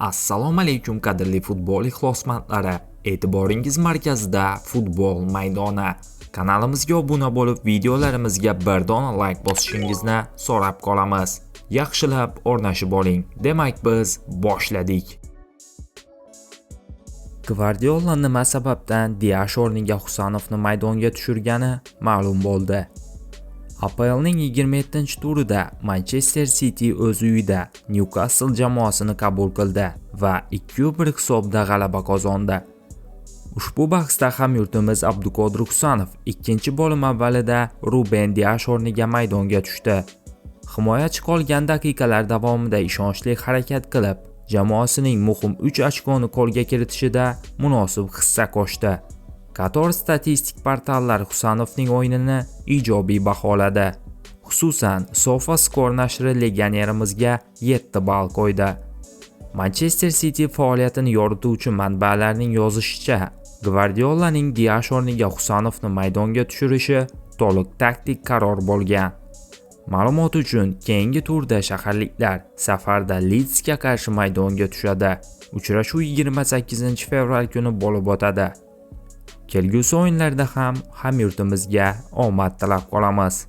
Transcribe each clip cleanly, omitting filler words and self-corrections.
Assalomu alaykum qadrli futbol ixlosmandlari. E'tiboringiz markazida futbol maydoni. Kanalimizga obuna bo'lib, videolarimizga bir dona like bosishingizni so'rab qolamiz. Yaxshilab o'rnashib oling. Demak, biz boshladik. Gvardiola nima sababdan Diash o'rniga Husanovni maydonga tushirgani ma'lum bo'ldi. APLning 27-turida Manchester City o'z uyida Newcastle jamoasini qabul qildi va 2-1 hisobda g'alaba qozondi. Ushbu bahsda hamyurtimiz Abduqodir Husanov ikkinchi bo'lim avvalida Ruben Diash o'rniga maydonga tushdi. Himoyachi qolgan daqiqalar davomida ishonchli harakat qilib, jamoasining muhim 3 ochkoni qo'lga kiritishida munosib hissa qo'shdi. Qator statistik portallar Husanovning o'yinini ijobiy baholadi. Xususan, SofaScore nashri legionerimizga 7 ball qo'ydi. Manchester City faoliyatini yorituvchi manbalarning yozishicha, Gvardiolaning Diash o'rniga Husanovni maydonga tushirishi to'liq taktik qaror bo'lgan. Ma'lumot uchun, keyingi turda shaharliklar safarda Leedsga qarshi maydonga tushadi. Uchrashuv 28 fevral kuni bo'lib o'tadi. Kelgusi o'yinlarda ham hamyurtimizga omad tilab qolamiz.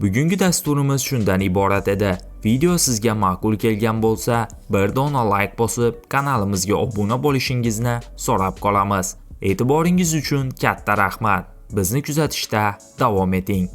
Bugungi dasturimiz shundan iborat edi. Video sizga ma'qul kelgan bo'lsa, bir dona like bosib, kanalimizga obuna bo'lishingizni so'rab qolamiz. E'tiboringiz uchun katta rahmat. Bizni kuzatishda davom eting.